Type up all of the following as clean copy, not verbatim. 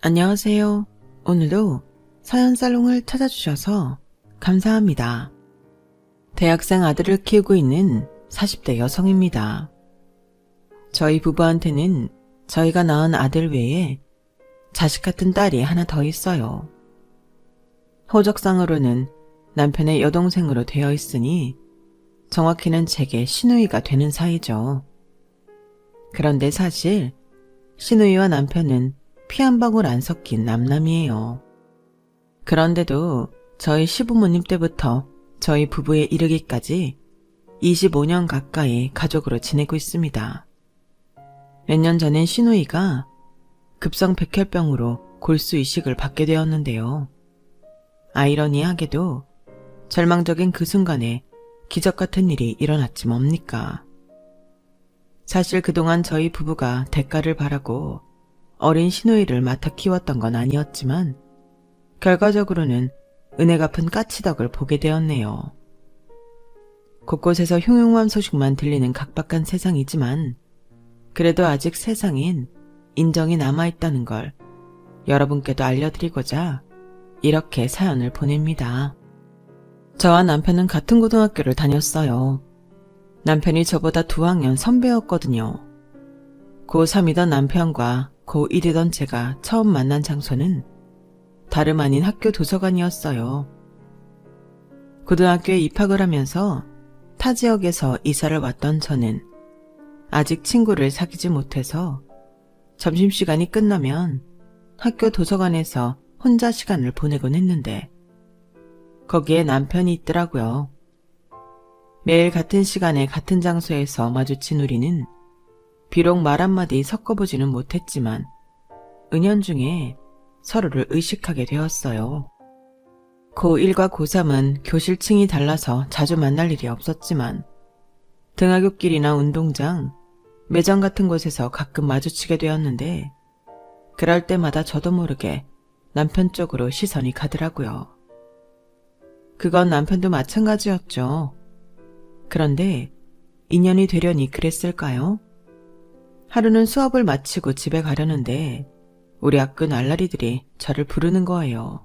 안녕하세요. 오늘도 사연살롱을 찾아주셔서 감사합니다. 대학생 아들을 키우고 있는 40대 여성입니다. 저희 부부한테는 저희가 낳은 아들 외에 자식 같은 딸이 하나 더 있어요. 호적상으로는 남편의 여동생으로 되어 있으니 정확히는 제게 시누이가 되는 사이죠. 그런데 사실 시누이와 남편은 피 한 방울 안 섞인 남남이에요. 그런데도 저희 시부모님 때부터 저희 부부에 이르기까지 25년 가까이 가족으로 지내고 있습니다. 몇 년 전엔 시누이가 급성 백혈병으로 골수 이식을 받게 되었는데요. 아이러니하게도 절망적인 그 순간에 기적 같은 일이 일어났지 뭡니까? 사실 그동안 저희 부부가 대가를 바라고 어린 시누이를 맡아 키웠던 건 아니었지만 결과적으로는 은혜 갚은 까치덕을 보게 되었네요. 곳곳에서 흉흉한 소식만 들리는 각박한 세상이지만 그래도 아직 세상엔 인정이 남아있다는 걸 여러분께도 알려드리고자 이렇게 사연을 보냅니다. 저와 남편은 같은 고등학교를 다녔어요. 남편이 저보다 2학년 선배였거든요. 고3이던 남편과 고1이던 제가 처음 만난 장소는 다름 아닌 학교 도서관이었어요. 고등학교에 입학을 하면서 타 지역에서 이사를 왔던 저는 아직 친구를 사귀지 못해서 점심시간이 끝나면 학교 도서관에서 혼자 시간을 보내곤 했는데 거기에 남편이 있더라고요. 매일 같은 시간에 같은 장소에서 마주친 우리는 비록 말 한마디 섞어보지는 못했지만 은연중에 서로를 의식하게 되었어요. 고1과 고3은 교실층이 달라서 자주 만날 일이 없었지만 등하굣길이나 운동장, 매점 같은 곳에서 가끔 마주치게 되었는데 그럴 때마다 저도 모르게 남편 쪽으로 시선이 가더라고요. 그건 남편도 마찬가지였죠. 그런데 인연이 되려니 그랬을까요? 하루는 수업을 마치고 집에 가려는데 우리 학교 날라리들이 저를 부르는 거예요.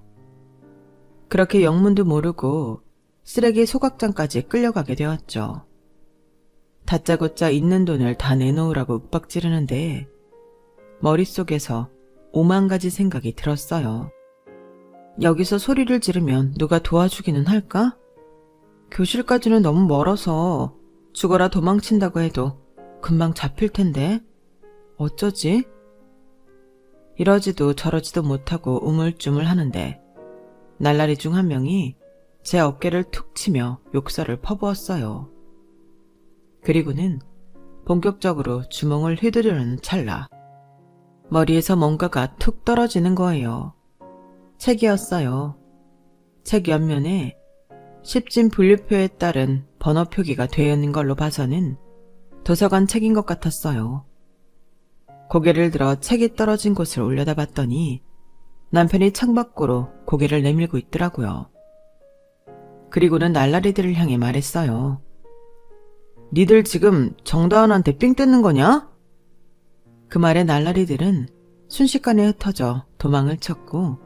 그렇게 영문도 모르고 쓰레기 소각장까지 끌려가게 되었죠. 다짜고짜 있는 돈을 다 내놓으라고 윽박지르는데 머릿속에서 5만 가지 생각이 들었어요. 여기서 소리를 지르면 누가 도와주기는 할까? 교실까지는 너무 멀어서 죽어라 도망친다고 해도 금방 잡힐 텐데 어쩌지? 이러지도 저러지도 못하고 우물쭈물 하는데 날라리 중 한 명이 제 어깨를 툭 치며 욕설을 퍼부었어요. 그리고는 본격적으로 주먹을 휘두르는 찰나 머리에서 뭔가가 툭 떨어지는 거예요. 책이었어요. 책 옆면에 십진 분류표에 따른 번호 표기가 되어 있는 걸로 봐서는 도서관 책인 것 같았어요. 고개를 들어 책이 떨어진 곳을 올려다봤더니 남편이 창밖으로 고개를 내밀고 있더라고요. 그리고는 날라리들을 향해 말했어요. 니들 지금 정다은한테 삥 뜯는 거냐? 그 말에 날라리들은 순식간에 흩어져 도망을 쳤고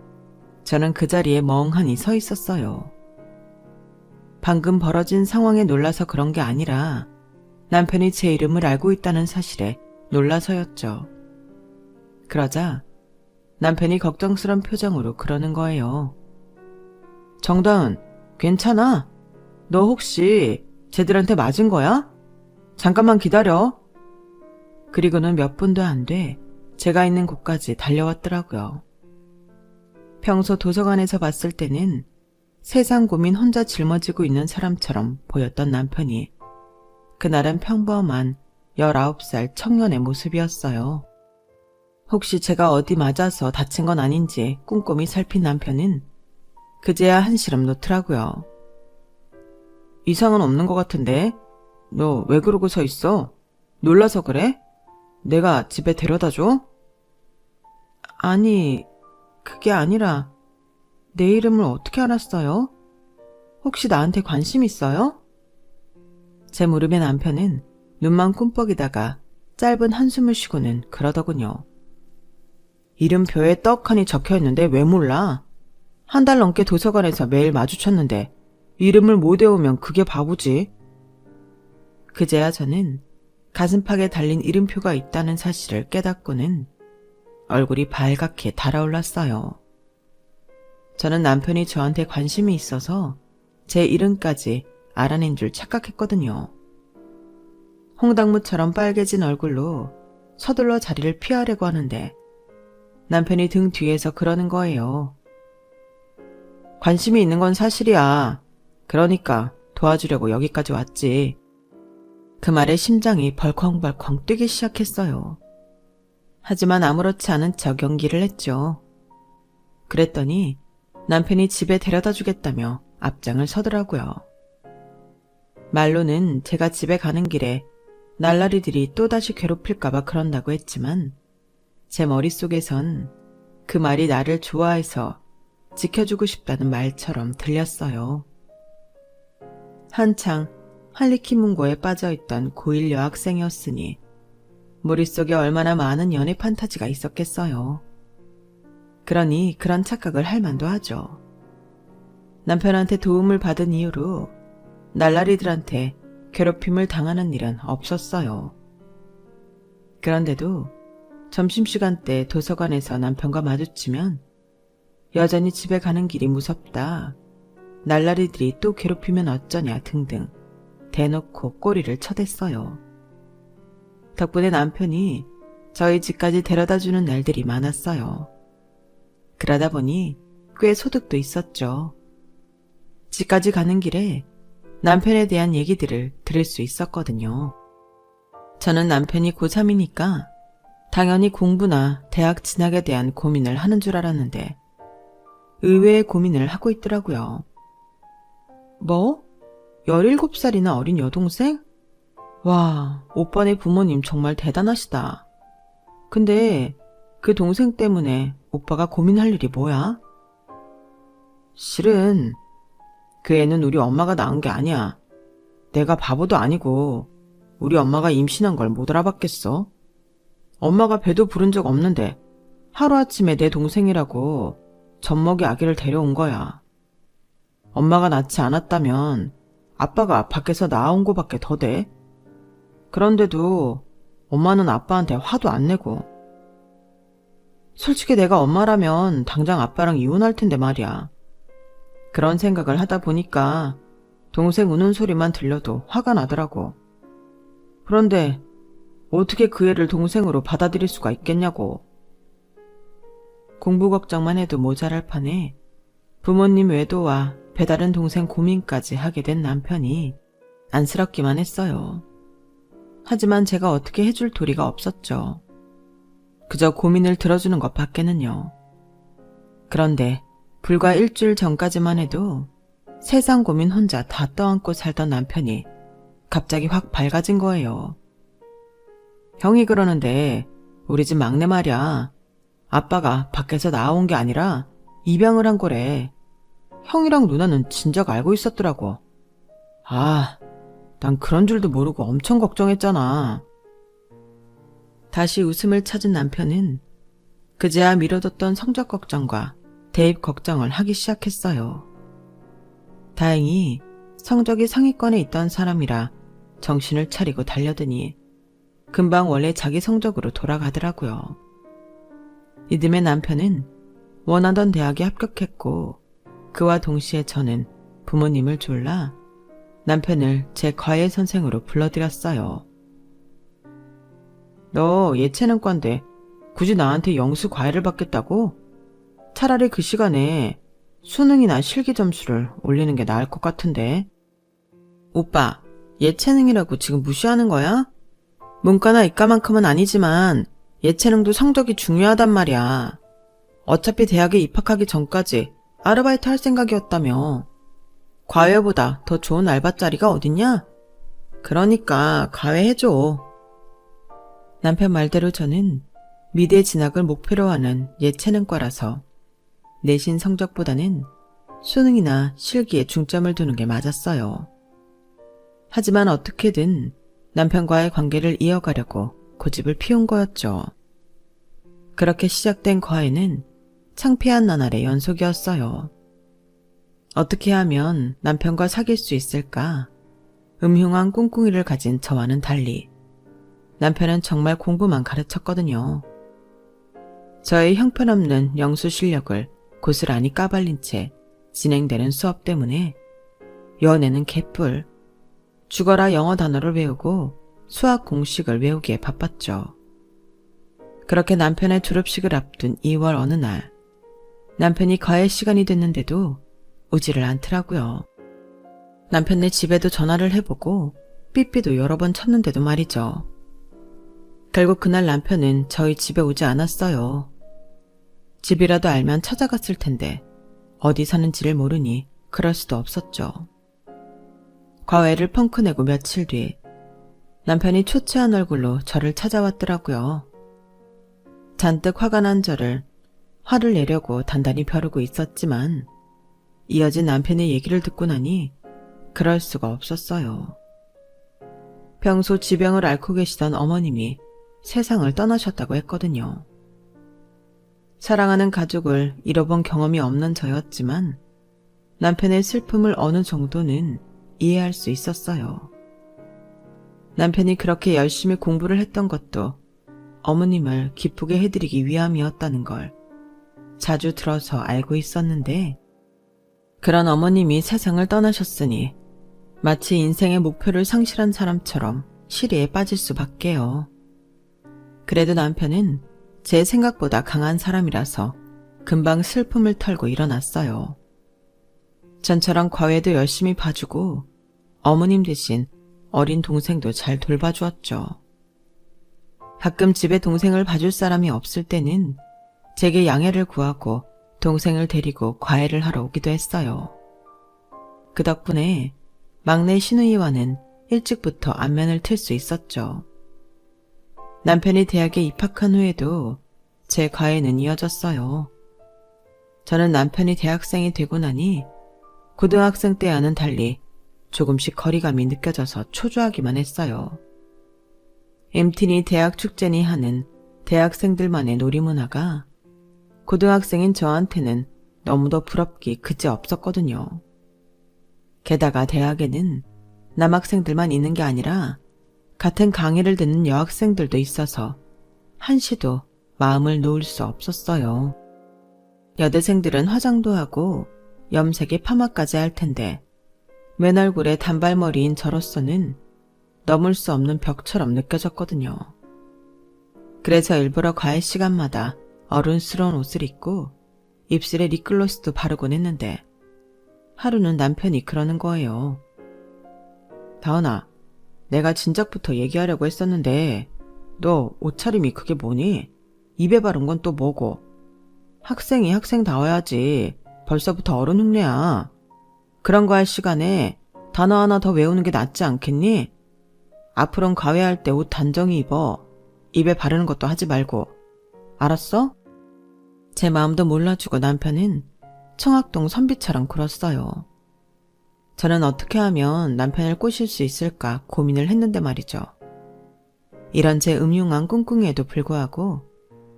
저는 그 자리에 멍하니 서 있었어요. 방금 벌어진 상황에 놀라서 그런 게 아니라 남편이 제 이름을 알고 있다는 사실에 놀라서였죠. 그러자 남편이 걱정스런 표정으로 그러는 거예요. 정다은, 괜찮아? 너 혹시 쟤들한테 맞은 거야? 잠깐만 기다려. 그리고는 몇 분도 안 돼 제가 있는 곳까지 달려왔더라고요. 평소 도서관에서 봤을 때는 세상 고민 혼자 짊어지고 있는 사람처럼 보였던 남편이 그날은 평범한 19살 청년의 모습이었어요. 혹시 제가 어디 맞아서 다친 건 아닌지 꼼꼼히 살핀 남편은 그제야 한시름 놓더라고요. 이상은 없는 것 같은데? 너 왜 그러고 서 있어? 놀라서 그래? 내가 집에 데려다 줘? 아니, 그게 아니라 내 이름을 어떻게 알았어요? 혹시 나한테 관심 있어요? 제 무릎에 남편은 눈만 꿈뻑이다가 짧은 한숨을 쉬고는 그러더군요. 이름표에 떡하니 적혀있는데 왜 몰라? 한 달 넘게 도서관에서 매일 마주쳤는데 이름을 못 외우면 그게 바보지. 그제야 저는 가슴팍에 달린 이름표가 있다는 사실을 깨닫고는 얼굴이 발갛게 달아올랐어요. 저는 남편이 저한테 관심이 있어서 제 이름까지 알아낸 줄 착각했거든요. 홍당무처럼 빨개진 얼굴로 서둘러 자리를 피하려고 하는데 남편이 등 뒤에서 그러는 거예요. 관심이 있는 건 사실이야. 그러니까 도와주려고 여기까지 왔지. 그 말에 심장이 벌컹벌컹 뛰기 시작했어요. 하지만 아무렇지 않은 척 연기를 했죠. 그랬더니 남편이 집에 데려다 주겠다며 앞장을 서더라고요. 말로는 제가 집에 가는 길에 날라리들이 또다시 괴롭힐까봐 그런다고 했지만 제 머릿속에선 그 말이 나를 좋아해서 지켜주고 싶다는 말처럼 들렸어요. 한창 할리퀸문고에 빠져있던 고1 여학생이었으니 머릿속에 얼마나 많은 연애 판타지가 있었겠어요. 그러니 그런 착각을 할 만도 하죠. 남편한테 도움을 받은 이후로 날라리들한테 괴롭힘을 당하는 일은 없었어요. 그런데도 점심시간 때 도서관에서 남편과 마주치면 여전히 집에 가는 길이 무섭다, 날라리들이 또 괴롭히면 어쩌냐 등등 대놓고 꼬리를 쳐댔어요. 덕분에 남편이 저희 집까지 데려다주는 날들이 많았어요. 그러다 보니 꽤 소득도 있었죠. 집까지 가는 길에 남편에 대한 얘기들을 들을 수 있었거든요. 저는 남편이 고3이니까 당연히 공부나 대학 진학에 대한 고민을 하는 줄 알았는데 의외의 고민을 하고 있더라고요. 뭐? 17살이나 어린 여동생? 와, 오빠네 부모님 정말 대단하시다. 근데 그 동생 때문에 오빠가 고민할 일이 뭐야? 실은 그 애는 우리 엄마가 낳은 게 아니야. 내가 바보도 아니고 우리 엄마가 임신한 걸 못 알아봤겠어? 엄마가 배도 부른 적 없는데 하루아침에 내 동생이라고 젖먹이 아기를 데려온 거야. 엄마가 낳지 않았다면 아빠가 밖에서 낳아온 거밖에 더 돼. 그런데도 엄마는 아빠한테 화도 안 내고. 솔직히 내가 엄마라면 당장 아빠랑 이혼할 텐데 말이야. 그런 생각을 하다 보니까 동생 우는 소리만 들려도 화가 나더라고. 그런데 어떻게 그 애를 동생으로 받아들일 수가 있겠냐고. 공부 걱정만 해도 모자랄 판에 부모님 외도와 배다른 동생 고민까지 하게 된 남편이 안쓰럽기만 했어요. 하지만 제가 어떻게 해줄 도리가 없었죠. 그저 고민을 들어주는 것 밖에는요. 그런데 불과 일주일 전까지만 해도 세상 고민 혼자 다 떠안고 살던 남편이 갑자기 확 밝아진 거예요. 형이 그러는데 우리 집 막내 말이야. 아빠가 밖에서 나온 게 아니라 입양을 한 거래. 형이랑 누나는 진작 알고 있었더라고. 아, 난 그런 줄도 모르고 엄청 걱정했잖아. 다시 웃음을 찾은 남편은 그제야 미뤄뒀던 성적 걱정과 대입 걱정을 하기 시작했어요. 다행히 성적이 상위권에 있던 사람이라 정신을 차리고 달려드니 금방 원래 자기 성적으로 돌아가더라고요. 이듬해 남편은 원하던 대학에 합격했고 그와 동시에 저는 부모님을 졸라 남편을 제 과외 선생으로 불러들였어요. 너 예체능과인데 굳이 나한테 영수 과외를 받겠다고? 차라리 그 시간에 수능이나 실기 점수를 올리는 게 나을 것 같은데. 오빠, 예체능이라고 지금 무시하는 거야? 문과나 이과만큼은 아니지만 예체능도 성적이 중요하단 말이야. 어차피 대학에 입학하기 전까지 아르바이트 할 생각이었다며. 과외보다 더 좋은 알바 자리가 어딨냐? 그러니까 과외해줘. 남편 말대로 저는 미대 진학을 목표로 하는 예체능과라서 내신 성적보다는 수능이나 실기에 중점을 두는 게 맞았어요. 하지만 어떻게든 남편과의 관계를 이어가려고 고집을 피운 거였죠. 그렇게 시작된 과외는 창피한 나날의 연속이었어요. 어떻게 하면 남편과 사귈 수 있을까? 음흉한 꿍꿍이를 가진 저와는 달리 남편은 정말 공부만 가르쳤거든요. 저의 형편없는 영수 실력을 고스란히 까발린 채 진행되는 수업 때문에 연애는 개뿔, 죽어라 영어 단어를 외우고 수학 공식을 외우기에 바빴죠. 그렇게 남편의 졸업식을 앞둔 2월 어느 날, 남편이 과외 시간이 됐는데도 오지를 않더라고요. 남편네 집에도 전화를 해보고 삐삐도 여러 번 쳤는데도 말이죠. 결국 그날 남편은 저희 집에 오지 않았어요. 집이라도 알면 찾아갔을 텐데 어디 사는지를 모르니 그럴 수도 없었죠. 과외를 펑크내고 며칠 뒤 남편이 초췌한 얼굴로 저를 찾아왔더라고요. 잔뜩 화가 난 저를 화를 내려고 단단히 벼르고 있었지만 이어진 남편의 얘기를 듣고 나니 그럴 수가 없었어요. 평소 지병을 앓고 계시던 어머님이 세상을 떠나셨다고 했거든요. 사랑하는 가족을 잃어본 경험이 없는 저였지만 남편의 슬픔을 어느 정도는 이해할 수 있었어요. 남편이 그렇게 열심히 공부를 했던 것도 어머님을 기쁘게 해드리기 위함이었다는 걸 자주 들어서 알고 있었는데 그런 어머님이 세상을 떠나셨으니 마치 인생의 목표를 상실한 사람처럼 시리에 빠질 수밖에요. 그래도 남편은 제 생각보다 강한 사람이라서 금방 슬픔을 털고 일어났어요. 전처럼 과외도 열심히 봐주고 어머님 대신 어린 동생도 잘 돌봐주었죠. 가끔 집에 동생을 봐줄 사람이 없을 때는 제게 양해를 구하고 동생을 데리고 과외를 하러 오기도 했어요. 그 덕분에 막내 신우이와는 일찍부터 안면을 틀 수 있었죠. 남편이 대학에 입학한 후에도 제 과외는 이어졌어요. 저는 남편이 대학생이 되고 나니 고등학생 때와는 달리 조금씩 거리감이 느껴져서 초조하기만 했어요. MT니 대학 축제니 하는 대학생들만의 놀이문화가 고등학생인 저한테는 너무도 부럽기 그지없었거든요. 게다가 대학에는 남학생들만 있는 게 아니라 같은 강의를 듣는 여학생들도 있어서 한시도 마음을 놓을 수 없었어요. 여대생들은 화장도 하고 염색에 파마까지 할 텐데 맨 얼굴에 단발머리인 저로서는 넘을 수 없는 벽처럼 느껴졌거든요. 그래서 일부러 과외 시간마다 어른스러운 옷을 입고 입술에 립글로스도 바르곤 했는데 하루는 남편이 그러는 거예요. 다은아, 내가 진작부터 얘기하려고 했었는데 너 옷차림이 그게 뭐니? 입에 바른 건 또 뭐고? 학생이 학생다워야지. 벌써부터 어른 흉내야. 그런 거 할 시간에 단어 하나 더 외우는 게 낫지 않겠니? 앞으로는 과외할 때 옷 단정히 입어. 입에 바르는 것도 하지 말고. 알았어? 제 마음도 몰라주고 남편은 청학동 선비처럼 굴었어요. 저는 어떻게 하면 남편을 꼬실 수 있을까 고민을 했는데 말이죠. 이런 제 음흉한 꿍꿍이에도 불구하고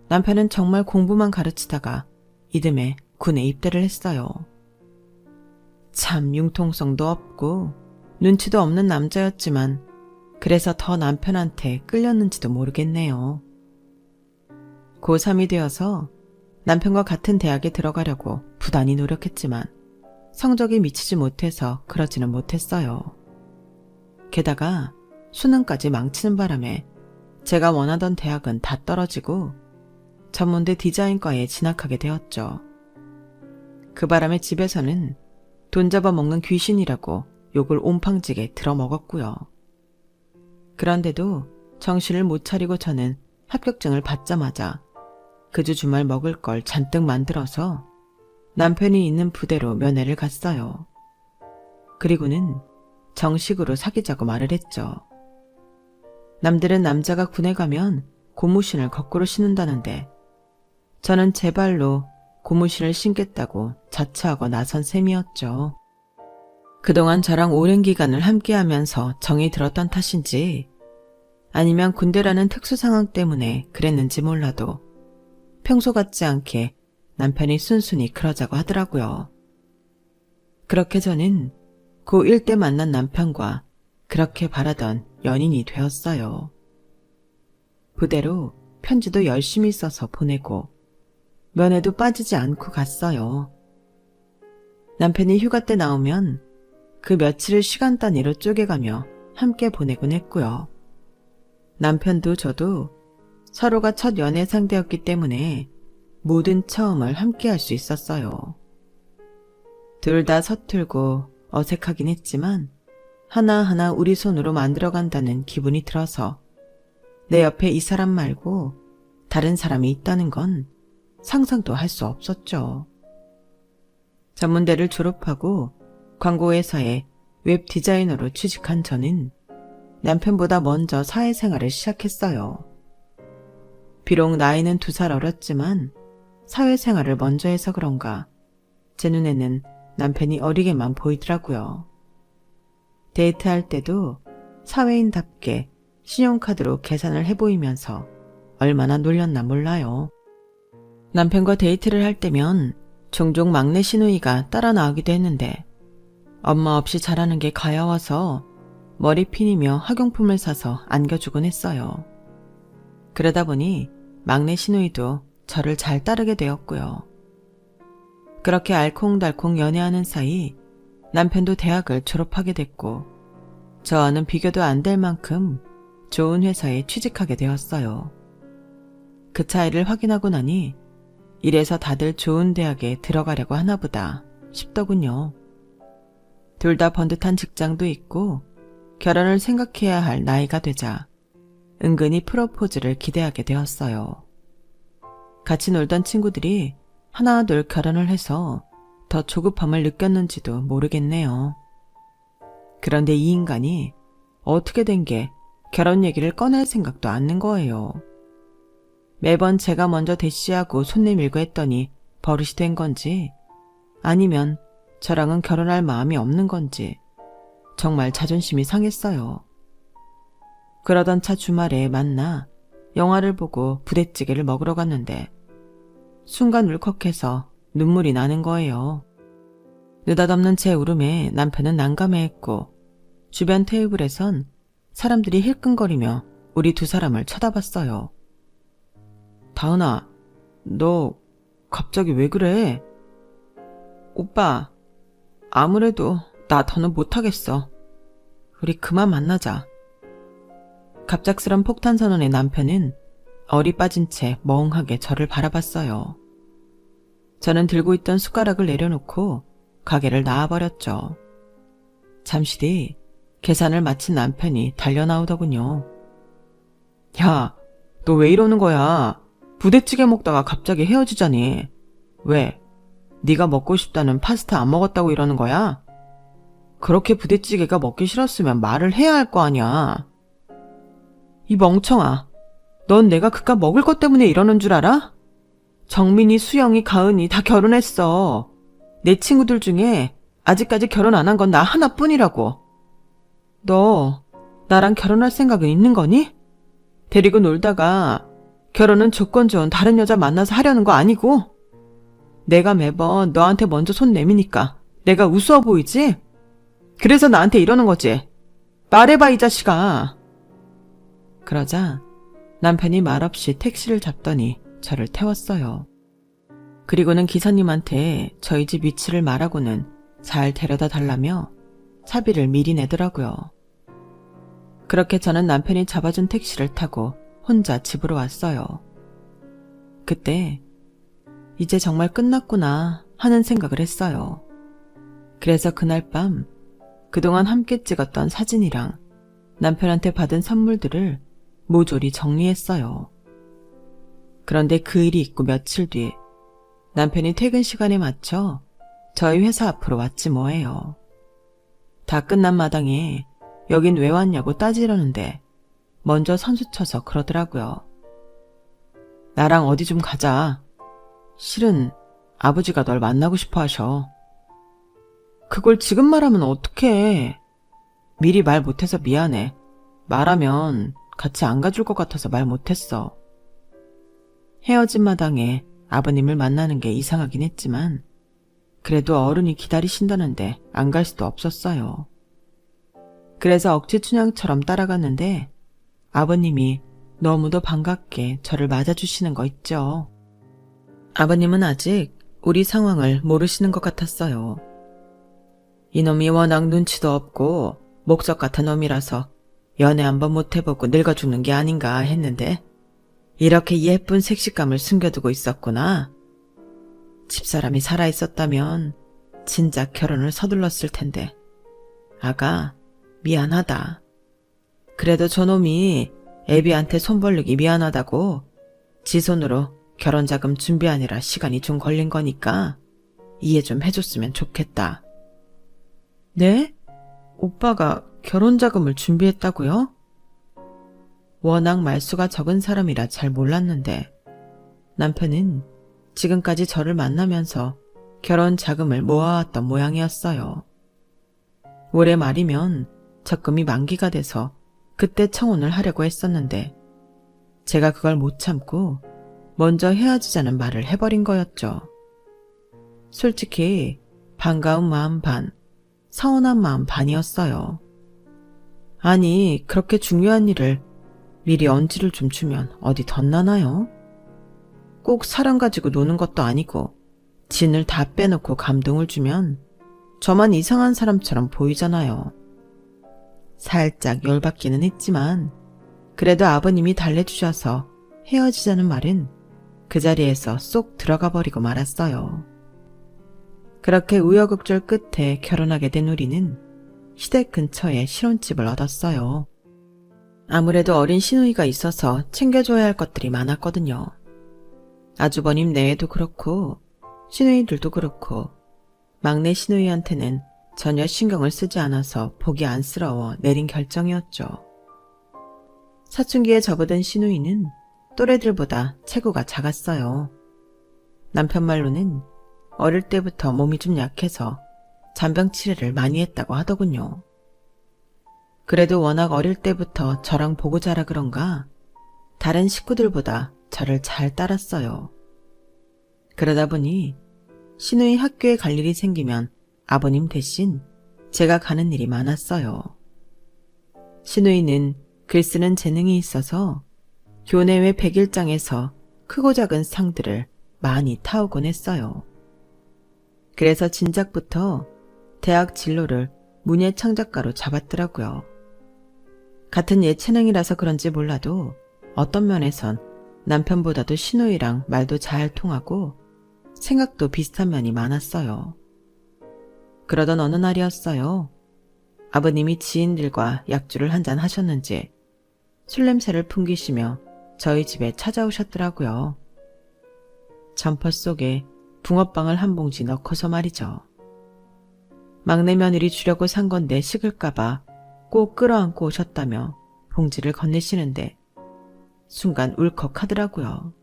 남편은 정말 공부만 가르치다가 이듬해 군에 입대를 했어요. 참 융통성도 없고 눈치도 없는 남자였지만 그래서 더 남편한테 끌렸는지도 모르겠네요. 고3이 되어서 남편과 같은 대학에 들어가려고 부단히 노력했지만 성적이 미치지 못해서 그러지는 못했어요. 게다가 수능까지 망치는 바람에 제가 원하던 대학은 다 떨어지고 전문대 디자인과에 진학하게 되었죠. 그 바람에 집에서는 돈 잡아먹는 귀신이라고 욕을 온팡지게 들어먹었고요. 그런데도 정신을 못 차리고 저는 합격증을 받자마자 그 주 주말 먹을 걸 잔뜩 만들어서 남편이 있는 부대로 면회를 갔어요. 그리고는 정식으로 사귀자고 말을 했죠. 남들은 남자가 군에 가면 고무신을 거꾸로 신는다는데 저는 제 발로 고무신을 신겠다고 자처하고 나선 셈이었죠. 그동안 저랑 오랜 기간을 함께하면서 정이 들었던 탓인지 아니면 군대라는 특수 상황 때문에 그랬는지 몰라도 평소 같지 않게 남편이 순순히 그러자고 하더라고요. 그렇게 저는 고1 때 만난 남편과 그렇게 바라던 연인이 되었어요. 부대로 편지도 열심히 써서 보내고 면회도 빠지지 않고 갔어요. 남편이 휴가 때 나오면 그 며칠을 시간 단위로 쪼개가며 함께 보내곤 했고요. 남편도 저도 서로가 첫 연애 상대였기 때문에 모든 처음을 함께 할 수 있었어요. 둘 다 서툴고 어색하긴 했지만 하나하나 우리 손으로 만들어간다는 기분이 들어서 내 옆에 이 사람 말고 다른 사람이 있다는 건 상상도 할 수 없었죠. 전문대를 졸업하고 광고회사에 웹 디자이너로 취직한 저는 남편보다 먼저 사회생활을 시작했어요. 비록 나이는 2살 어렸지만 사회생활을 먼저 해서 그런가 제 눈에는 남편이 어리게만 보이더라고요. 데이트할 때도 사회인답게 신용카드로 계산을 해보이면서 얼마나 놀렸나 몰라요. 남편과 데이트를 할 때면 종종 막내 시누이가 따라 나오기도 했는데 엄마 없이 자라는 게 가여워서 머리 핀이며 학용품을 사서 안겨주곤 했어요. 그러다 보니 막내 시누이도 저를 잘 따르게 되었고요. 그렇게 알콩달콩 연애하는 사이 남편도 대학을 졸업하게 됐고 저와는 비교도 안 될 만큼 좋은 회사에 취직하게 되었어요. 그 차이를 확인하고 나니 이래서 다들 좋은 대학에 들어가려고 하나보다 싶더군요. 둘 다 번듯한 직장도 있고 결혼을 생각해야 할 나이가 되자 은근히 프로포즈를 기대하게 되었어요. 같이 놀던 친구들이 하나둘 결혼을 해서 더 조급함을 느꼈는지도 모르겠네요. 그런데 이 인간이 어떻게 된 게 결혼 얘기를 꺼낼 생각도 않는 거예요. 매번 제가 먼저 대시하고 손 내밀고 했더니 버릇이 된 건지 아니면 저랑은 결혼할 마음이 없는 건지 정말 자존심이 상했어요. 그러던 차 주말에 만나 영화를 보고 부대찌개를 먹으러 갔는데 순간 울컥해서 눈물이 나는 거예요. 느닷없는 제 울음에 남편은 난감해했고 주변 테이블에선 사람들이 힐끔거리며 우리 두 사람을 쳐다봤어요. 다은아, 너 갑자기 왜 그래? 오빠, 아무래도 나 더는 못하겠어. 우리 그만 만나자. 갑작스런 폭탄 선언의 남편은 얼이 빠진 채 멍하게 저를 바라봤어요. 저는 들고 있던 숟가락을 내려놓고 가게를 나와버렸죠. 잠시 뒤 계산을 마친 남편이 달려나오더군요. 야, 너 왜 이러는 거야? 부대찌개 먹다가 갑자기 헤어지자니. 왜? 네가 먹고 싶다는 파스타 안 먹었다고 이러는 거야? 그렇게 부대찌개가 먹기 싫었으면 말을 해야 할 거 아니야. 이 멍청아, 넌 내가 그깟 먹을 것 때문에 이러는 줄 알아? 정민이, 수영이, 가은이 다 결혼했어. 내 친구들 중에 아직까지 결혼 안 한 건 나 하나뿐이라고. 너 나랑 결혼할 생각은 있는 거니? 데리고 놀다가 결혼은 조건 좋은 다른 여자 만나서 하려는 거 아니고? 내가 매번 너한테 먼저 손 내미니까 내가 우스워 보이지? 그래서 나한테 이러는 거지. 말해봐, 이 자식아. 그러자 남편이 말없이 택시를 잡더니 저를 태웠어요. 그리고는 기사님한테 저희 집 위치를 말하고는 잘 데려다 달라며 차비를 미리 내더라고요. 그렇게 저는 남편이 잡아준 택시를 타고 혼자 집으로 왔어요. 그때 이제 정말 끝났구나 하는 생각을 했어요. 그래서 그날 밤 그동안 함께 찍었던 사진이랑 남편한테 받은 선물들을 모조리 정리했어요. 그런데 그 일이 있고 며칠 뒤 남편이 퇴근 시간에 맞춰 저희 회사 앞으로 왔지 뭐예요. 다 끝난 마당에 여긴 왜 왔냐고 따지려는데 먼저 선수 쳐서 그러더라고요. 나랑 어디 좀 가자. 실은 아버지가 널 만나고 싶어 하셔. 그걸 지금 말하면 어떡해. 미리 말 못해서 미안해. 말하면 같이 안 가줄 것 같아서 말 못했어. 헤어진 마당에 아버님을 만나는 게 이상하긴 했지만 그래도 어른이 기다리신다는데 안 갈 수도 없었어요. 그래서 억지춘향처럼 따라갔는데 아버님이 너무도 반갑게 저를 맞아주시는 거 있죠. 아버님은 아직 우리 상황을 모르시는 것 같았어요. 이놈이 워낙 눈치도 없고 목석 같은 놈이라서 연애 한번 못 해보고 늙어 죽는 게 아닌가 했는데 이렇게 예쁜 색식감을 숨겨두고 있었구나. 집사람이 살아있었다면 진작 결혼을 서둘렀을 텐데. 아가, 미안하다. 그래도 저놈이 애비한테 손 벌리기 미안하다고 지 손으로 결혼자금 준비하느라 시간이 좀 걸린 거니까 이해 좀 해줬으면 좋겠다. 네? 오빠가 결혼자금을 준비했다고요? 워낙 말수가 적은 사람이라 잘 몰랐는데 남편은 지금까지 저를 만나면서 결혼 자금을 모아왔던 모양이었어요. 올해 말이면 적금이 만기가 돼서 그때 청혼을 하려고 했었는데 제가 그걸 못 참고 먼저 헤어지자는 말을 해버린 거였죠. 솔직히 반가운 마음 반, 서운한 마음 반이었어요. 아니, 그렇게 중요한 일을 미리 언지를 좀 주면 어디 덧나나요? 꼭 사람 가지고 노는 것도 아니고 진을 다 빼놓고 감동을 주면 저만 이상한 사람처럼 보이잖아요. 살짝 열받기는 했지만 그래도 아버님이 달래주셔서 헤어지자는 말은 그 자리에서 쏙 들어가 버리고 말았어요. 그렇게 우여곡절 끝에 결혼하게 된 우리는 시댁 근처에 신혼집을 얻었어요. 아무래도 어린 시누이가 있어서 챙겨줘야 할 것들이 많았거든요. 아주버님 내에도 그렇고 시누이들도 그렇고 막내 시누이한테는 전혀 신경을 쓰지 않아서 보기 안쓰러워 내린 결정이었죠. 사춘기에 접어든 시누이는 또래들보다 체구가 작았어요. 남편 말로는 어릴 때부터 몸이 좀 약해서 잔병 치레를 많이 했다고 하더군요. 그래도 워낙 어릴 때부터 저랑 보고 자라 그런가 다른 식구들보다 저를 잘 따랐어요. 그러다 보니 시누이 학교에 갈 일이 생기면 아버님 대신 제가 가는 일이 많았어요. 시누이는 글 쓰는 재능이 있어서 교내외 100일장에서 크고 작은 상들을 많이 타오곤 했어요. 그래서 진작부터 대학 진로를 문예창작가로 잡았더라고요. 같은 예체능이라서 그런지 몰라도 어떤 면에선 남편보다도 시누이랑 말도 잘 통하고 생각도 비슷한 면이 많았어요. 그러던 어느 날이었어요. 아버님이 지인들과 약주를 한잔 하셨는지 술 냄새를 풍기시며 저희 집에 찾아오셨더라고요. 점퍼 속에 붕어빵을 한 봉지 넣고서 말이죠. 막내 며느리 주려고 산 건데 식을까봐 꼭 끌어안고 오셨다며 봉지를 건네시는데 순간 울컥하더라고요.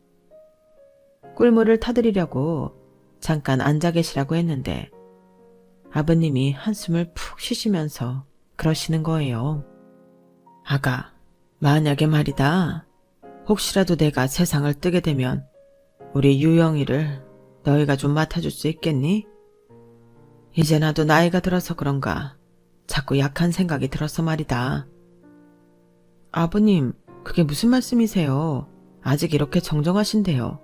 꿀물을 타드리려고 잠깐 앉아 계시라고 했는데 아버님이 한숨을 푹 쉬시면서 그러시는 거예요. 아가, 만약에 말이다. 혹시라도 내가 세상을 뜨게 되면 우리 유영이를 너희가 좀 맡아줄 수 있겠니? 이제 나도 나이가 들어서 그런가 자꾸 약한 생각이 들어서 말이다. 아버님, 그게 무슨 말씀이세요? 아직 이렇게 정정하신데요.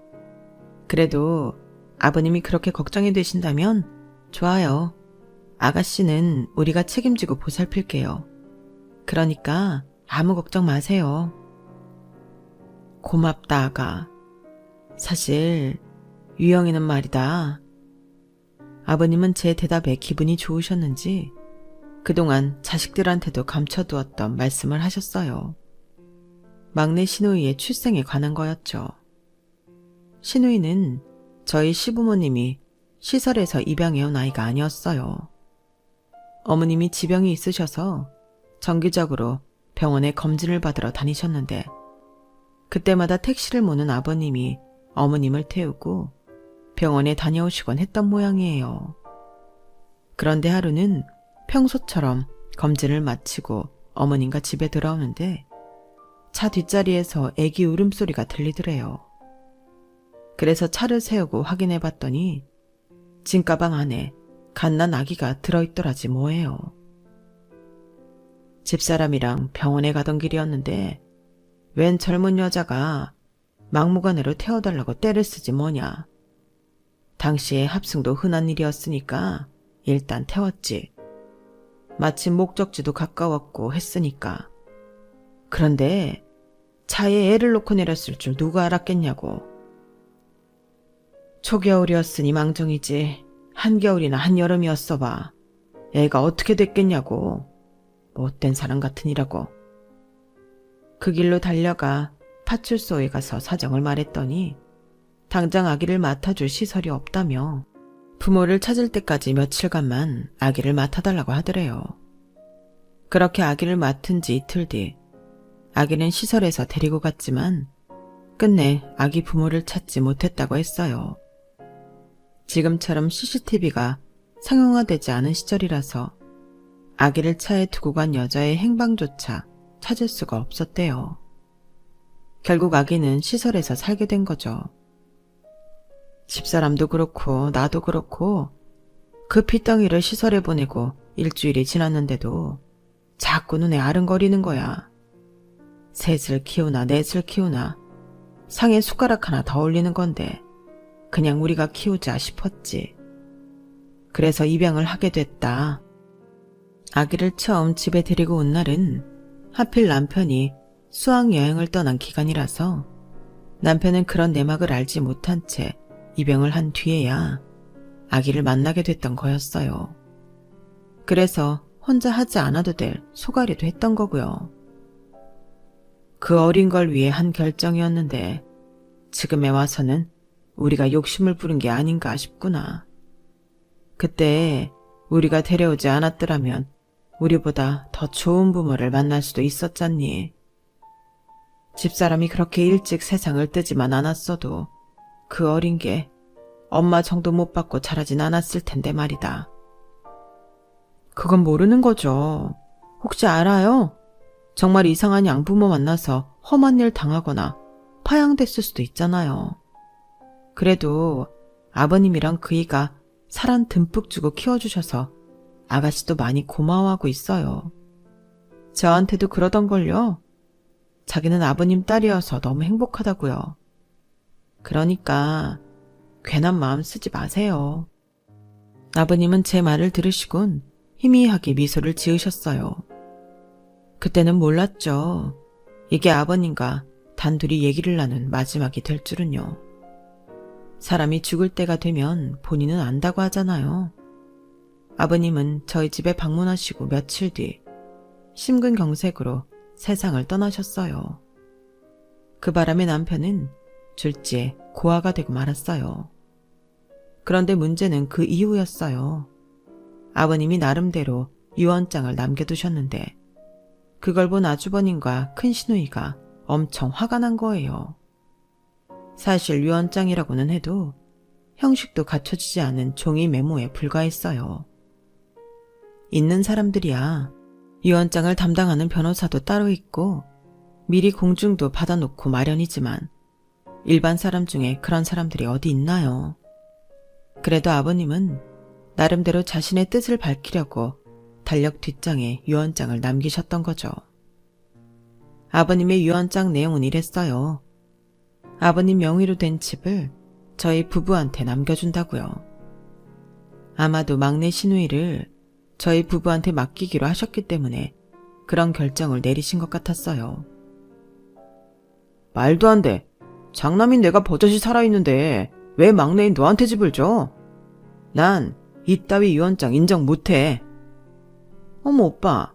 그래도 아버님이 그렇게 걱정이 되신다면 좋아요. 아가씨는 우리가 책임지고 보살필게요. 그러니까 아무 걱정 마세요. 고맙다, 아가. 사실 유영이는 말이다. 아버님은 제 대답에 기분이 좋으셨는지 그동안 자식들한테도 감춰두었던 말씀을 하셨어요. 막내 시누이의 출생에 관한 거였죠. 시누이는 저희 시부모님이 시설에서 입양해온 아이가 아니었어요. 어머님이 지병이 있으셔서 정기적으로 병원에 검진을 받으러 다니셨는데 그때마다 택시를 모는 아버님이 어머님을 태우고 병원에 다녀오시곤 했던 모양이에요. 그런데 하루는 평소처럼 검진을 마치고 어머님과 집에 들어오는데 차 뒷자리에서 애기 울음소리가 들리더래요. 그래서 차를 세우고 확인해 봤더니 짐가방 안에 갓난 아기가 들어있더라지 뭐예요. 집사람이랑 병원에 가던 길이었는데 웬 젊은 여자가 막무가내로 태워달라고 떼를 쓰지 뭐냐. 당시에 합승도 흔한 일이었으니까 일단 태웠지. 마침 목적지도 가까웠고 했으니까. 그런데 차에 애를 놓고 내렸을 줄 누가 알았겠냐고. 초겨울이었으니 망정이지 한겨울이나 한여름이었어 봐. 애가 어떻게 됐겠냐고. 못된 사람 같으니라고. 그 길로 달려가 파출소에 가서 사정을 말했더니 당장 아기를 맡아줄 시설이 없다며 부모를 찾을 때까지 며칠간만 아기를 맡아달라고 하더래요. 그렇게 아기를 맡은 지 이틀 뒤 아기는 시설에서 데리고 갔지만 끝내 아기 부모를 찾지 못했다고 했어요. 지금처럼 CCTV가 상용화되지 않은 시절이라서 아기를 차에 두고 간 여자의 행방조차 찾을 수가 없었대요. 결국 아기는 시설에서 살게 된 거죠. 집사람도 그렇고 나도 그렇고 그 핏덩이를 시설에 보내고 일주일이 지났는데도 자꾸 눈에 아른거리는 거야. 셋을 키우나 넷을 키우나 상에 숟가락 하나 더 올리는 건데 그냥 우리가 키우자 싶었지. 그래서 입양을 하게 됐다. 아기를 처음 집에 데리고 온 날은 하필 남편이 수학여행을 떠난 기간이라서 남편은 그런 내막을 알지 못한 채 입양을 한 뒤에야 아기를 만나게 됐던 거였어요. 그래서 혼자 하지 않아도 될 소가리도 했던 거고요. 그 어린 걸 위해 한 결정이었는데 지금에 와서는 우리가 욕심을 부린 게 아닌가 싶구나. 그때 우리가 데려오지 않았더라면 우리보다 더 좋은 부모를 만날 수도 있었잖니. 집사람이 그렇게 일찍 세상을 뜨지만 않았어도 그 어린 게 엄마 정도 못 받고 자라진 않았을 텐데 말이다. 그건 모르는 거죠. 혹시 알아요? 정말 이상한 양부모 만나서 험한 일 당하거나 파양됐을 수도 있잖아요. 그래도 아버님이랑 그이가 사랑 듬뿍 주고 키워주셔서 아가씨도 많이 고마워하고 있어요. 저한테도 그러던걸요. 자기는 아버님 딸이어서 너무 행복하다고요. 그러니까 괜한 마음 쓰지 마세요. 아버님은 제 말을 들으시곤 희미하게 미소를 지으셨어요. 그때는 몰랐죠. 이게 아버님과 단둘이 얘기를 나눈 마지막이 될 줄은요. 사람이 죽을 때가 되면 본인은 안다고 하잖아요. 아버님은 저희 집에 방문하시고 며칠 뒤 심근경색으로 세상을 떠나셨어요. 그 바람에 남편은 졸지에 고아가 되고 말았어요. 그런데 문제는 그 이후였어요. 아버님이 나름대로 유언장을 남겨두셨는데 그걸 본 아주버님과 큰 시누이가 엄청 화가 난 거예요. 사실 유언장이라고는 해도 형식도 갖춰지지 않은 종이 메모에 불과했어요. 있는 사람들이야 유언장을 담당하는 변호사도 따로 있고 미리 공증도 받아놓고 마련이지만 일반 사람 중에 그런 사람들이 어디 있나요? 그래도 아버님은 나름대로 자신의 뜻을 밝히려고 달력 뒷장에 유언장을 남기셨던 거죠. 아버님의 유언장 내용은 이랬어요. 아버님 명의로 된 집을 저희 부부한테 남겨준다고요. 아마도 막내 시누이를 저희 부부한테 맡기기로 하셨기 때문에 그런 결정을 내리신 것 같았어요. 말도 안 돼. 장남인 내가 버젓이 살아있는데 왜 막내인 너한테 집을 줘? 난 이따위 유언장 인정 못해. 어머 오빠,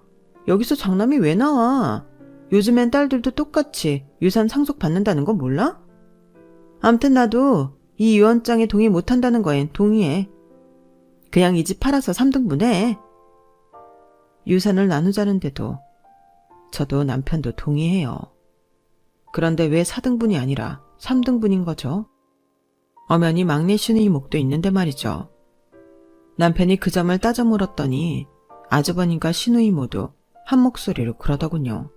여기서 장남이 왜 나와? 요즘엔 딸들도 똑같이 유산 상속받는다는 거 몰라? 암튼 나도 이 유언장에 동의 못한다는 거엔 동의해. 그냥 이 집 팔아서 3등분 해. 유산을 나누자는데도 저도 남편도 동의해요. 그런데 왜 4등분이 아니라 3등분인 거죠? 엄연히 막내 시누이 목도 있는데 말이죠. 남편이 그 점을 따져 물었더니 아주버님과 시누이 모두 한 목소리로 그러더군요.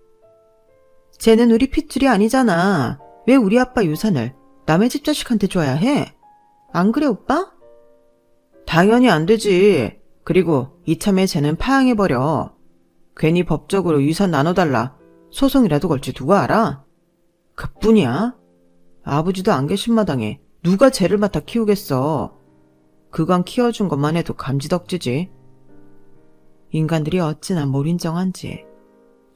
쟤는 우리 핏줄이 아니잖아. 왜 우리 아빠 유산을 남의 집 자식한테 줘야 해? 안 그래, 오빠? 당연히 안 되지. 그리고 이참에 쟤는 파양해버려. 괜히 법적으로 유산 나눠달라. 소송이라도 걸지 누가 알아? 그뿐이야. 아버지도 안 계신 마당에 누가 쟤를 맡아 키우겠어. 그간 키워준 것만 해도 감지덕지지. 인간들이 어찌나 몰인정한지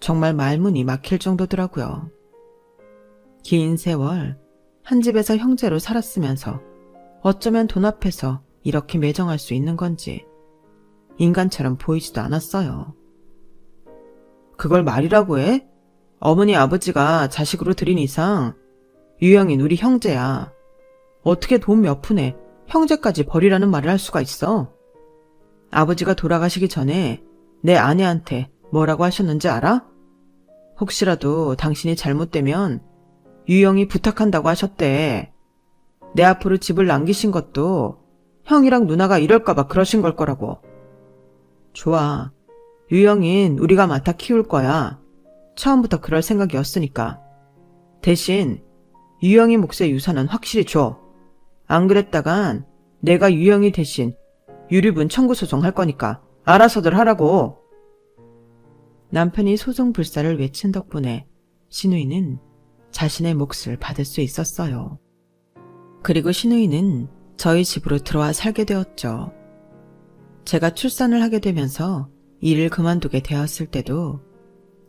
정말 말문이 막힐 정도더라고요. 긴 세월 한 집에서 형제로 살았으면서 어쩌면 돈 앞에서 이렇게 매정할 수 있는 건지 인간처럼 보이지도 않았어요. 그걸 말이라고 해? 어머니 아버지가 자식으로 들인 이상 유영인 우리 형제야. 어떻게 돈 몇 푼에 형제까지 버리라는 말을 할 수가 있어? 아버지가 돌아가시기 전에 내 아내한테 뭐라고 하셨는지 알아? 혹시라도 당신이 잘못되면 유영이 부탁한다고 하셨대. 내 앞으로 집을 남기신 것도 형이랑 누나가 이럴까봐 그러신 걸 거라고. 좋아. 유영인 우리가 맡아 키울 거야. 처음부터 그럴 생각이었으니까. 대신 유영이 몫의 유산은 확실히 줘. 안 그랬다간 내가 유영이 대신 유류분 청구 소송할 거니까 알아서들 하라고. 남편이 소송 불사를 외친 덕분에 신우이는 자신의 몫을 받을 수 있었어요. 그리고 신우이는 저희 집으로 들어와 살게 되었죠. 제가 출산을 하게 되면서 일을 그만두게 되었을 때도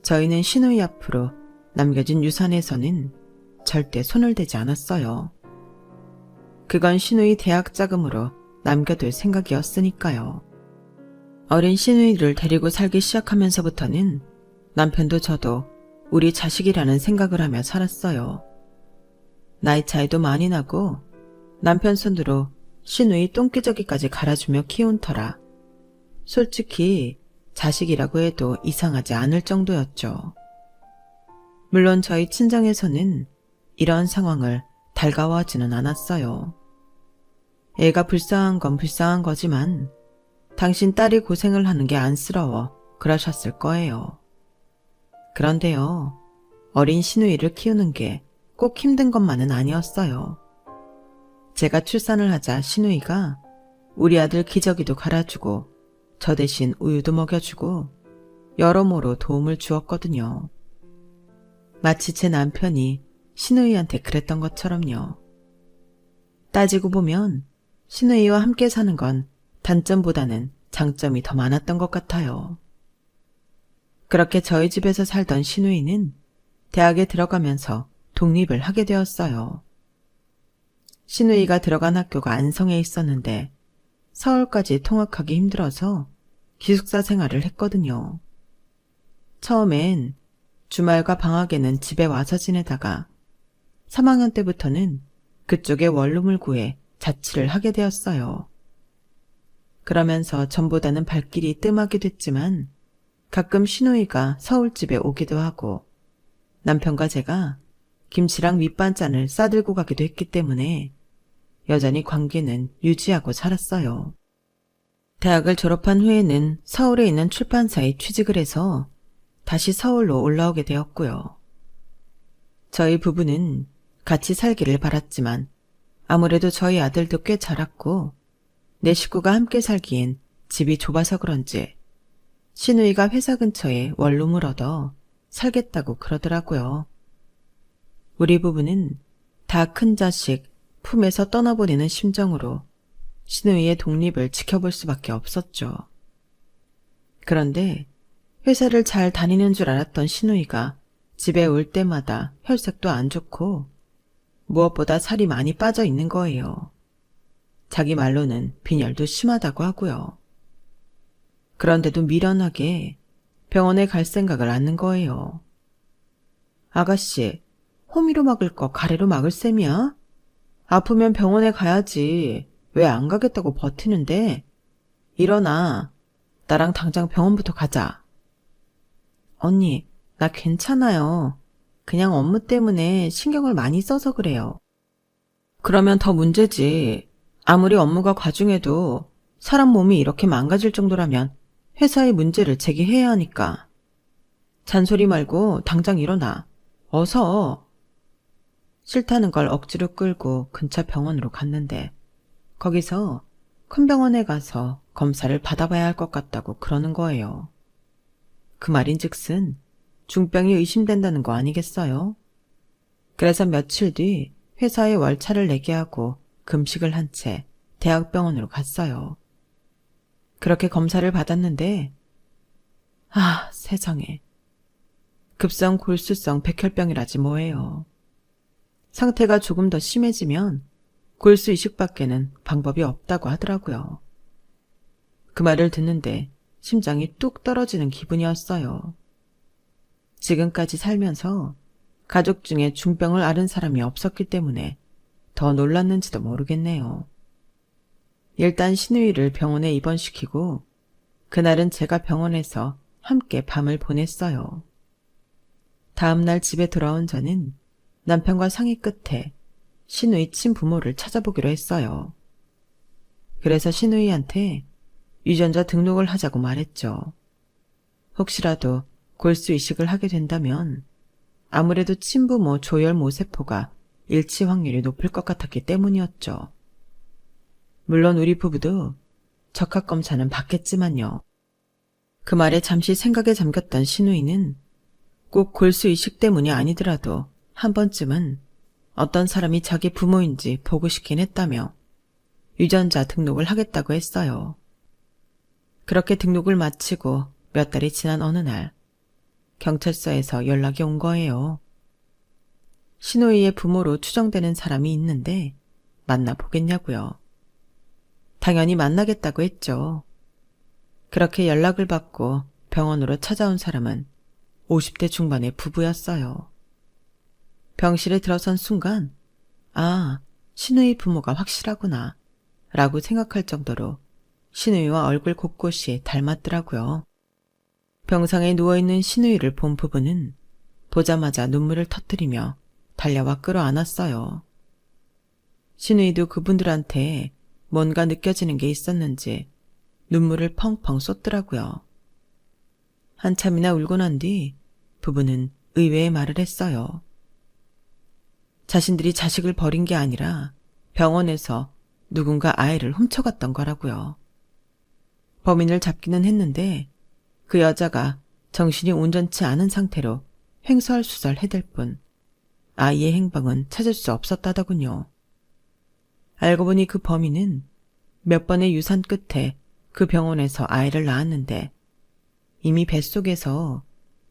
저희는 신우이 앞으로 남겨진 유산에서는 절대 손을 대지 않았어요. 그건 신우이 대학 자금으로 남겨둘 생각이었으니까요. 어린 신우이를 데리고 살기 시작하면서부터는 남편도 저도 우리 자식이라는 생각을 하며 살았어요. 나이 차이도 많이 나고 남편 손으로 신우이 똥기저귀까지 갈아주며 키운 터라 솔직히 자식이라고 해도 이상하지 않을 정도였죠. 물론 저희 친정에서는 이런 상황을 달가워하지는 않았어요. 애가 불쌍한 건 불쌍한 거지만 당신 딸이 고생을 하는 게 안쓰러워 그러셨을 거예요. 그런데요, 어린 신우이를 키우는 게 꼭 힘든 것만은 아니었어요. 제가 출산을 하자 신우이가 우리 아들 기저귀도 갈아주고 저 대신 우유도 먹여주고 여러모로 도움을 주었거든요. 마치 제 남편이 신우이한테 그랬던 것처럼요. 따지고 보면 신우이와 함께 사는 건 단점보다는 장점이 더 많았던 것 같아요. 그렇게 저희 집에서 살던 신우이는 대학에 들어가면서 독립을 하게 되었어요. 신우이가 들어간 학교가 안성에 있었는데 서울까지 통학하기 힘들어서 기숙사 생활을 했거든요. 처음엔 주말과 방학에는 집에 와서 지내다가 3학년 때부터는 그쪽에 원룸을 구해 자취를 하게 되었어요. 그러면서 전보다는 발길이 뜸하게 됐지만 가끔 신우이가 서울집에 오기도 하고 남편과 제가 김치랑 밑반찬을 싸들고 가기도 했기 때문에 여전히 관계는 유지하고 살았어요. 대학을 졸업한 후에는 서울에 있는 출판사에 취직을 해서 다시 서울로 올라오게 되었고요. 저희 부부는 같이 살기를 바랐지만 아무래도 저희 아들도 꽤 자랐고 내 식구가 함께 살기엔 집이 좁아서 그런지 신우이가 회사 근처에 원룸을 얻어 살겠다고 그러더라고요. 우리 부부는 다 큰 자식 품에서 떠나보내는 심정으로 신우이의 독립을 지켜볼 수밖에 없었죠. 그런데 회사를 잘 다니는 줄 알았던 신우이가 집에 올 때마다 혈색도 안 좋고 무엇보다 살이 많이 빠져 있는 거예요. 자기 말로는 빈혈도 심하다고 하고요. 그런데도 미련하게 병원에 갈 생각을 않는 거예요. 아가씨, 호미로 막을 거 가래로 막을 셈이야? 아프면 병원에 가야지. 왜 안 가겠다고 버티는데? 일어나. 나랑 당장 병원부터 가자. 언니, 나 괜찮아요. 그냥 업무 때문에 신경을 많이 써서 그래요. 그러면 더 문제지. 아무리 업무가 과중해도 사람 몸이 이렇게 망가질 정도라면 회사에 문제를 제기해야 하니까. 잔소리 말고 당장 일어나. 어서. 싫다는 걸 억지로 끌고 근처 병원으로 갔는데 거기서 큰 병원에 가서 검사를 받아봐야 할 것 같다고 그러는 거예요. 그 말인즉슨 중병이 의심된다는 거 아니겠어요? 그래서 며칠 뒤 회사에 월차를 내게 하고 금식을 한 채 대학병원으로 갔어요. 그렇게 검사를 받았는데 세상에. 급성 골수성 백혈병이라지 뭐예요. 상태가 조금 더 심해지면 골수 이식밖에는 방법이 없다고 하더라고요. 그 말을 듣는데 심장이 뚝 떨어지는 기분이었어요. 지금까지 살면서 가족 중에 중병을 앓은 사람이 없었기 때문에 더 놀랐는지도 모르겠네요. 일단 신우이를 병원에 입원시키고 그날은 제가 병원에서 함께 밤을 보냈어요. 다음날 집에 돌아온 저는 남편과 상의 끝에 신우이 친부모를 찾아보기로 했어요. 그래서 신우이한테 유전자 등록을 하자고 말했죠. 혹시라도 골수 이식을 하게 된다면 아무래도 친부모 조혈 모세포가 일치 확률이 높을 것 같았기 때문이었죠. 물론 우리 부부도 적합검사는 받겠지만요. 그 말에 잠시 생각에 잠겼던 신우이는 꼭 골수 이식 때문이 아니더라도 한 번쯤은 어떤 사람이 자기 부모인지 보고 싶긴 했다며 유전자 등록을 하겠다고 했어요. 그렇게 등록을 마치고 몇 달이 지난 어느 날 경찰서에서 연락이 온 거예요. 신우이의 부모로 추정되는 사람이 있는데 만나보겠냐고요. 당연히 만나겠다고 했죠. 그렇게 연락을 받고 병원으로 찾아온 사람은 50대 중반의 부부였어요. 병실에 들어선 순간 신우이 부모가 확실하구나 라고 생각할 정도로 신우이와 얼굴 곳곳이 닮았더라고요. 병상에 누워있는 신우이를 본 부부는 보자마자 눈물을 터뜨리며 달려와 끌어안았어요. 신우이도 그분들한테 뭔가 느껴지는 게 있었는지 눈물을 펑펑 쏟더라고요. 한참이나 울고 난 뒤 부부는 의외의 말을 했어요. 자신들이 자식을 버린 게 아니라 병원에서 누군가 아이를 훔쳐갔던 거라고요. 범인을 잡기는 했는데 그 여자가 정신이 온전치 않은 상태로 횡설수설 해댈 뿐 아이의 행방은 찾을 수 없었다더군요. 알고 보니 그 범인은 몇 번의 유산 끝에 그 병원에서 아이를 낳았는데 이미 뱃속에서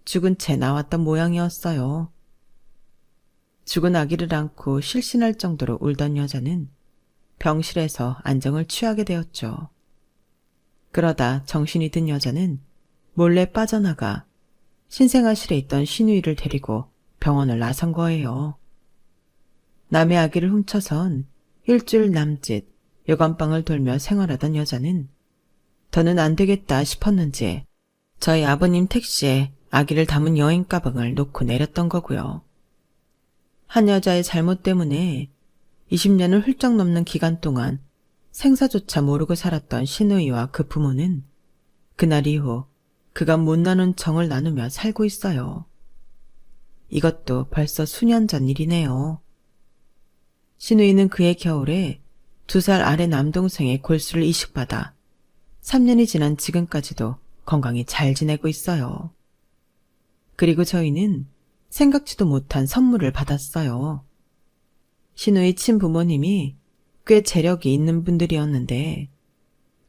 죽은 채 나왔던 모양이었어요. 죽은 아기를 안고 실신할 정도로 울던 여자는 병실에서 안정을 취하게 되었죠. 그러다 정신이 든 여자는 몰래 빠져나가 신생아실에 있던 신우이를 데리고 병원을 나선 거예요. 남의 아기를 훔쳐선 일주일 남짓 여관방을 돌며 생활하던 여자는 더는 안 되겠다 싶었는지 저희 아버님 택시에 아기를 담은 여행 가방을 놓고 내렸던 거고요. 한 여자의 잘못 때문에 20년을 훌쩍 넘는 기간 동안 생사조차 모르고 살았던 신우이와 그 부모는 그날 이후 그간 못 나눈 정을 나누며 살고 있어요. 이것도 벌써 수년 전 일이네요. 신우이는 그해 겨울에 2살 아래 남동생의 골수를 이식받아 3년이 지난 지금까지도 건강히 잘 지내고 있어요. 그리고 저희는 생각지도 못한 선물을 받았어요. 신우이 친부모님이 꽤 재력이 있는 분들이었는데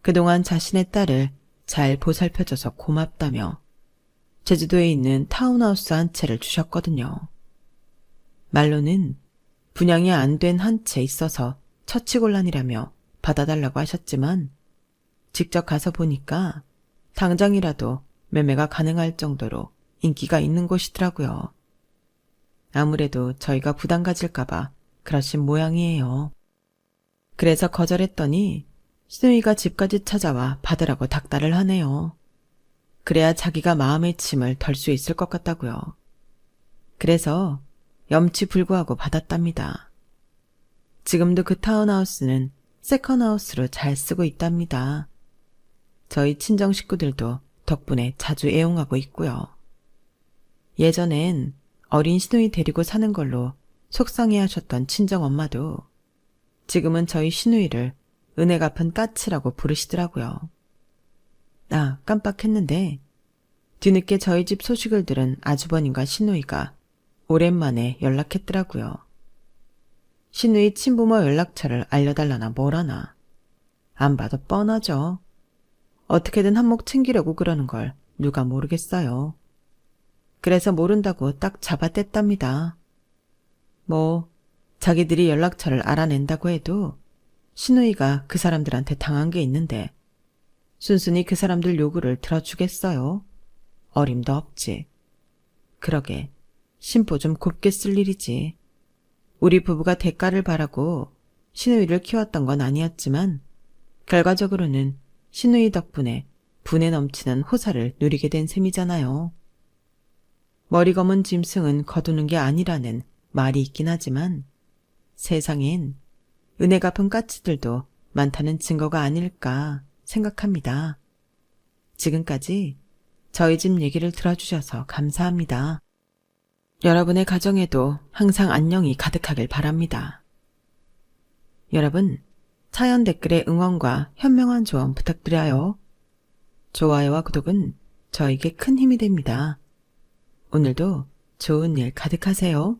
그동안 자신의 딸을 잘 보살펴줘서 고맙다며 제주도에 있는 타운하우스 한 채를 주셨거든요. 말로는 분양이 안 된 한 채 있어서 처치곤란이라며 받아달라고 하셨지만 직접 가서 보니까 당장이라도 매매가 가능할 정도로 인기가 있는 곳이더라고요. 아무래도 저희가 부담 가질까봐 그러신 모양이에요. 그래서 거절했더니 신우이가 집까지 찾아와 받으라고 닥달을 하네요. 그래야 자기가 마음의 짐을 덜 수 있을 것 같다고요. 그래서 염치불구하고 받았답니다. 지금도 그 타운하우스는 세컨하우스로 잘 쓰고 있답니다. 저희 친정 식구들도 덕분에 자주 애용하고 있고요. 예전엔 어린 신우이 데리고 사는 걸로 속상해하셨던 친정엄마도 지금은 저희 시누이를 은혜 갚은 까치라고 부르시더라고요. 아, 깜빡했는데 뒤늦게 저희 집 소식을 들은 아주버님과 시누이가 오랜만에 연락했더라고요. 시누이 친부모 연락처를 알려달라나 뭐라나. 안 봐도 뻔하죠. 어떻게든 한몫 챙기려고 그러는 걸 누가 모르겠어요. 그래서 모른다고 딱 잡아댔답니다. 뭐 자기들이 연락처를 알아낸다고 해도 시누이가 그 사람들한테 당한 게 있는데 순순히 그 사람들 요구를 들어주겠어요? 어림도 없지. 그러게 심보 좀 곱게 쓸 일이지. 우리 부부가 대가를 바라고 시누이를 키웠던 건 아니었지만 결과적으로는 시누이 덕분에 분에 넘치는 호사를 누리게 된 셈이잖아요. 머리 검은 짐승은 거두는 게 아니라는 말이 있긴 하지만 세상엔 은혜 갚은 까치들도 많다는 증거가 아닐까 생각합니다. 지금까지 저희 집 얘기를 들어주셔서 감사합니다. 여러분의 가정에도 항상 안녕이 가득하길 바랍니다. 여러분, 사연 댓글에 응원과 현명한 조언 부탁드려요. 좋아요와 구독은 저에게 큰 힘이 됩니다. 오늘도 좋은 일 가득하세요.